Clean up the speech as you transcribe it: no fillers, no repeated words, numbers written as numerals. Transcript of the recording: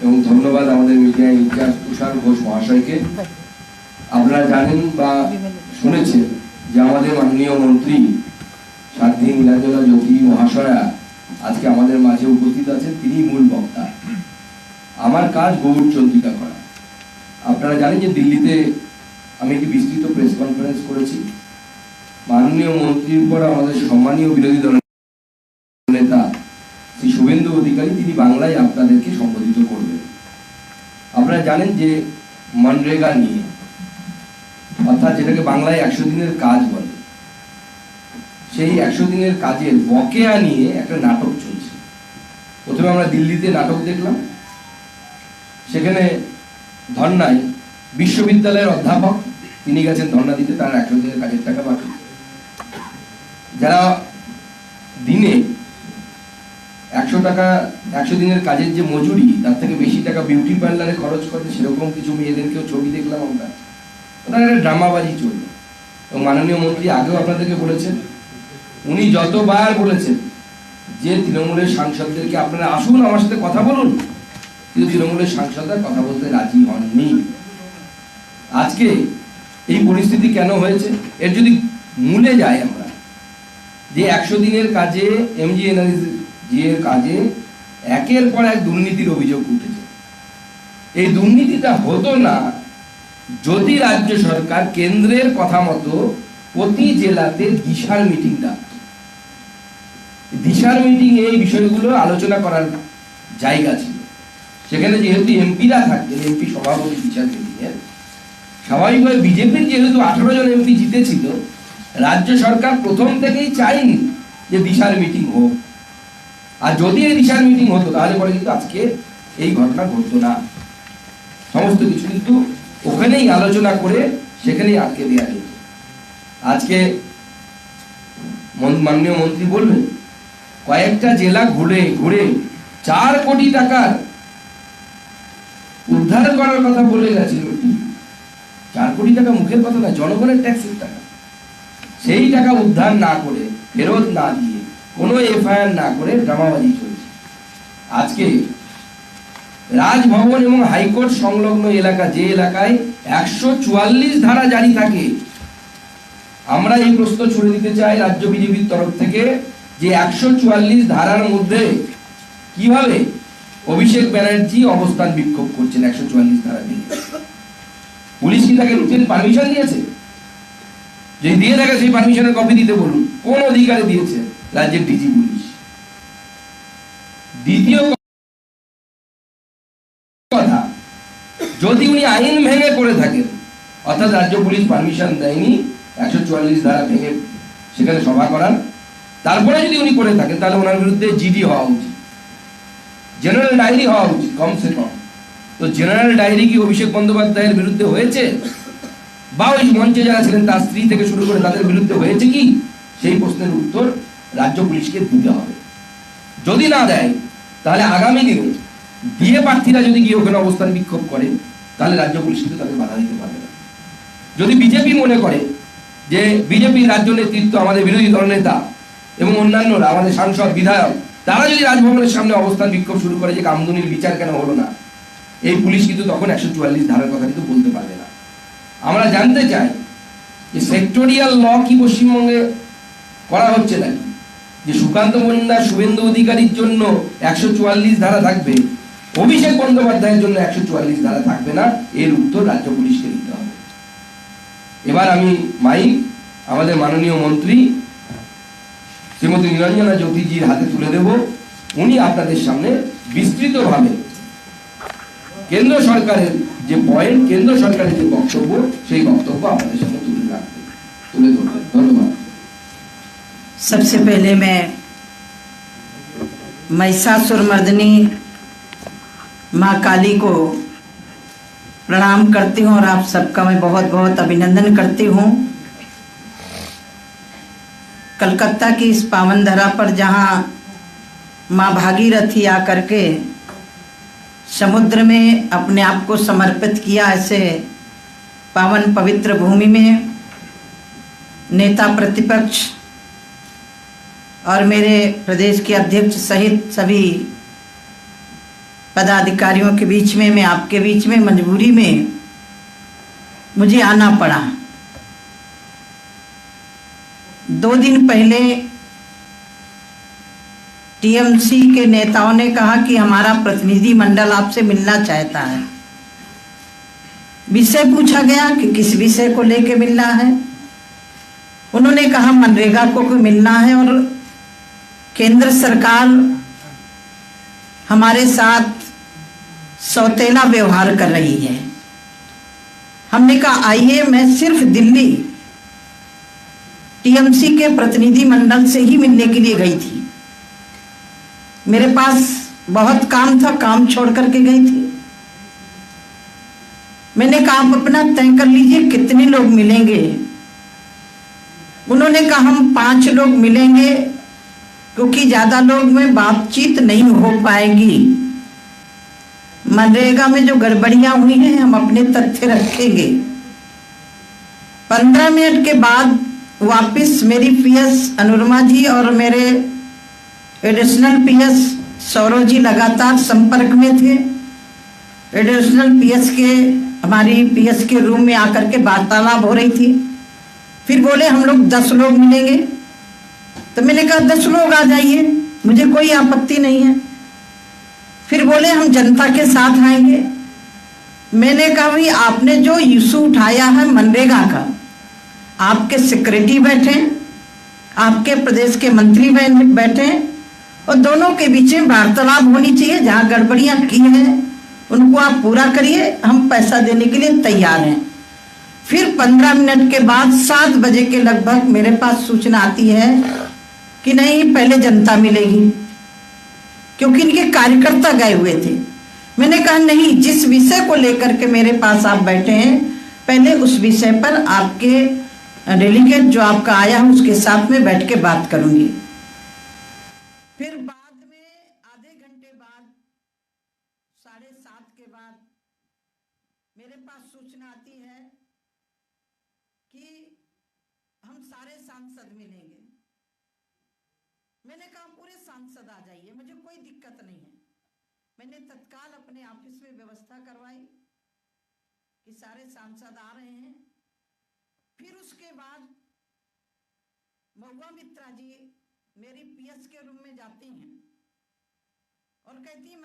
এবং ধন্যবাদ আমাদের মিডিয়া ইনচার্জ তুষার ঘোষ মহাশয়কে। আপনারা জানেন বা শুনেছেন যে আমাদের মাননীয় মন্ত্রী সাধ্বী নীলাঞ্জনা জ্যোতি মহাশয়া আজকে আমাদের মাঝে উপস্থিত আছেন। তিনি মূল বক্তা। আমার কাজ গৌড় চন্দ্রিকা করা। আপনারা জানেন যে দিল্লিতে আমি একটি বিস্তৃত প্রেস কনফারেন্স করেছি। মাননীয় মন্ত্রীর পর আমাদের সম্মানীয় বিরোধী দল নেতা শ্রী শুভেন্দু অধিকারী তিনি বাংলায় আপনাদেরকে সম্বোধিত করবেন। আপনারা জানেন যে মনরেগা নিয়ে, অর্থাৎ যেটাকে বাংলায় 100 দিনের কাজ বলে, সেই 100 দিনের কাজের বকেয়া নিয়ে একটা নাটক চলছে। প্রথমে আমরা দিল্লিতে নাটক দেখলাম, সেখানে ধর্নায় বিশ্ববিদ্যালয়ের অধ্যাপক তিনি গেছেন ধর্না দিতে, তার 100 দিনের কাজের টাকা বাকি। যারা দিনে 100 টাকা 100 দিনের কাজের যে মজুরি, তার থেকে বেশি টাকা বিউটি পার্লারে খরচ করে, সেরকম কিছু মেয়েদেরকেও ছবি দেখলাম আমরা। ওনার একটা ড্রামাবাজি চলবে। এবং মাননীয় মন্ত্রী আগেও আপনাদেরকে বলেছেন, উনি যতবার বলেছেন যে তৃণমূলের সাংসদদেরকে আপনারা আসুন আমার সাথে কথা বলুন, কিন্তু তৃণমূলের সাংসদরা কথা বলতে রাজি হননি। আজকে এই পরিস্থিতি কেন হয়েছে, এর যদি মূলে যাই আমরা, যে 100 দিনের কাজে এমজি এর কাজে একের পর এক দুর্নীতির অভিযোগ উঠেছে। এই দুর্নীতিটা হতো না যদি রাজ্য সরকার কেন্দ্রের কথা মতো প্রতি জেলাতে দিশার মিটিং ডাকত। দিশার মিটিং এই বিষয়গুলো আলোচনা করার জায়গা ছিল। সেখানে যেহেতু এমপিরা থাকতেন, এমপি সভাপতি দিশার মিটিংয়ের, স্বাভাবিকভাবে বিজেপির যেহেতু 18 জন এমপি জিতেছিল, রাজ্য সরকার প্রথম থেকেই চায়নি যে দিশার মিটিং হোক। আর যদি এই দিশার মিটিং হতো তাহলে পরে কিন্তু আজকে এই ঘটনা ঘটতো না। সমস্ত কিছু কিন্তু ওখানেই আলোচনা করে সেখানেই আটকে দেওয়া যেত। আজকে মাননীয় মন্ত্রী বলবেন কয়েকটা জেলা ঘুরে ঘুরে 4 কোটি টাকার উদ্ধার করার কথা বলে গেছিল। 4 কোটি টাকা মুখের কথা না, জনগণের ট্যাক্সের টাকা। সেই টাকা উদ্ধার না করে, ফেরত না দিয়ে, কোনো এফআইআর না করে ড্রামাবাজি চলছে। আজকে রাজভবন এবং হাইকোর্ট সংলগ্ন এলাকা, যে এলাকায় 144 ধারা জারি থাকে, আমরা এই প্রশ্ন ছুড়ে দিতে চাই রাজ্য বিজেপির তরফ থেকে যে 144 ধারার মধ্যে কিভাবে অভিষেক ব্যানার্জি অবস্থান বিক্ষোভ করছেন 144 ধারা দিয়ে? পুলিশ কি তাকে রুটিন পারমিশন দিয়েছে? যদি দিয়ে থাকে সেই পারমিশনের কপি দিতে বলুন। কোন অধিকারে দিয়েছে? রাজ্যের ডিজি পুলিশ। দ্বিতীয় কথা, যদি উনি আইন ভেঙে করে থাকেন, অর্থাৎ রাজ্য পুলিশ পারমিশন দেয়নি 144 ধারা ভেঙে সেখানে সভা করার, তারপরে যদি উনি করে থাকেন, তাহলে ওনার বিরুদ্ধে জিডি হওয়া উচিত, জেনারেল ডায়েরি হওয়া উচিত কমসে কম। তো জেনারেল ডায়েরি কি অভিষেক বন্দ্যোপাধ্যায়ের বিরুদ্ধে হয়েছে, বা ওই মঞ্চে যারা ছিলেন তার স্ত্রী থেকে শুরু করে তাদের বিরুদ্ধে হয়েছে কি? সেই প্রশ্নের উত্তর রাজ্য পুলিশকে দিতে হবে। যদি না দেয়, তাহলে আগামী দিনে দিয়ে প্রার্থীরা যদি গিয়ে ওখানে অবস্থান বিক্ষোভ করে, তাহলে রাজ্য পুলিশ কিন্তু তাদের বাধা দিতে পারবে না। যদি বিজেপি মনে করে যে বিজেপির রাজ্য নেতৃত্ব, আমাদের বিরোধী দলনেতা এবং অন্যান্যরা, আমাদের সাংসদ বিধায়ক, তারা যদি রাজভবনের সামনে অবস্থান বিক্ষোভ শুরু করে যে কামদুনির বিচার কেন হলো না, এই পুলিশ কিন্তু তখন 144 ধারার কথা কিন্তু বলতে পারবে না। আমরা জানতে চাই যে সেক্টরিয়াল ল কি পশ্চিমবঙ্গে করা হচ্ছে নাকি, যে সুকান্ত মজুমদার শুভেন্দু অধিকারীর জন্য 144 ধারা থাকবে, অভিষেক বন্দ্যোপাধ্যায়ের জন্য 144 ধারা থাকবে না? এর উত্তর রাজ্য পুলিশকে দিতে হবে। এবার আমি মাইক আমাদের মাননীয় মন্ত্রী শ্রীমতী নীলাঞ্জনা জ্যোতিজির হাতে তুলে দেব। উনি আপনাদের সামনে বিস্তৃতভাবে কেন্দ্র সরকারের যে পয়েন্ট, কেন্দ্র সরকারের যে বক্তব্য, সেই বক্তব্য আপনাদের সামনে তুলে ধরবেন। ধন্যবাদ। सबसे पहले मैं महिषासुरमर्दिनी माँ काली को प्रणाम करती हूँ और आप सबका मैं बहुत बहुत अभिनंदन करती हूँ। कलकत्ता की इस पावन धरा पर जहाँ माँ भागीरथी आकर के समुद्र में अपने आप को समर्पित किया, ऐसे पावन पवित्र भूमि में नेता प्रतिपक्ष और मेरे प्रदेश के अध्यक्ष सहित सभी पदाधिकारियों के बीच में, मैं आपके बीच में मजबूरी में मुझे आना पड़ा। 2 दिन पहले टीएमसी के नेताओं ने कहा कि हमारा प्रतिनिधि मंडल आपसे मिलना चाहता है। विषय पूछा गया कि किस विषय को लेके मिलना है। उन्होंने कहा मनरेगा को मिलना है और केंद्र सरकार हमारे साथ सौतेला व्यवहार कर रही है। हमने कहा आइए, मैं सिर्फ दिल्ली टीएमसी के प्रतिनिधि मंडल से ही मिलने के लिए गई थी। मेरे पास बहुत काम था, काम छोड़ करके गई थी। मैंने कहा आप अपना तय कर लीजिए कितने लोग मिलेंगे। उन्होंने कहा हम 5 लोग मिलेंगे, क्योंकि ज्यादा लोग में बातचीत नहीं हो पाएगी। मनरेगा में जो गड़बड़ियां हुई हैं हम अपने तथ्य रखेंगे। 15 मिनट के बाद वापस मेरी पीएस अनुरमा जी और मेरे एडिशनल पीएस सौरव जी लगातार संपर्क में थे। एडिशनल पीएस के हमारी पीएस के रूम में आकर के वार्तालाप हो रही थी। फिर बोले हम लोग 10 लोग मिलेंगे। तो मैंने कहा 10 लोग आ जाइए, मुझे कोई आपत्ति नहीं है। फिर बोले हम जनता के साथ आएंगे। मैंने कहा भाई आपने जो इशू उठाया है मनरेगा का, आपके सेक्रेटरी बैठे, आपके प्रदेश के मंत्री बैठे और दोनों के बीच में वार्तालाप होनी चाहिए। जहाँ गड़बड़ियां की हैं उनको आप पूरा करिए, हम पैसा देने के लिए तैयार हैं। फिर 15 मिनट के बाद 7 बजे के लगभग मेरे पास सूचना आती है कि नहीं, पहले जनता मिलेगी, क्योंकि इनके कार्यकर्ता गए हुए थे। मैंने कहा नहीं, जिस विषय को लेकर के मेरे पास आप बैठे हैं, पहले उस विषय पर आपके डेलीगेट जो आपका आया है उसके साथ में बैठ के बात करूंगी। फिर बाद में आधे घंटे बाद 7:30 के बाद मेरे पास सूचना आती है कि हम सारे सांसद मिलेंगे। मैंने कहा पूरे सांसद आ जाइए, मुझे कोई दिक्कत नहीं है। मैंने तत्काल अपने ऑफिस में व्यवस्था करवाई कि सारे सांसद आ रहे हैं। फिर उसके बाद महुआ मित्रा जी मेरी पीएस के रूम में जाती हैं और कहती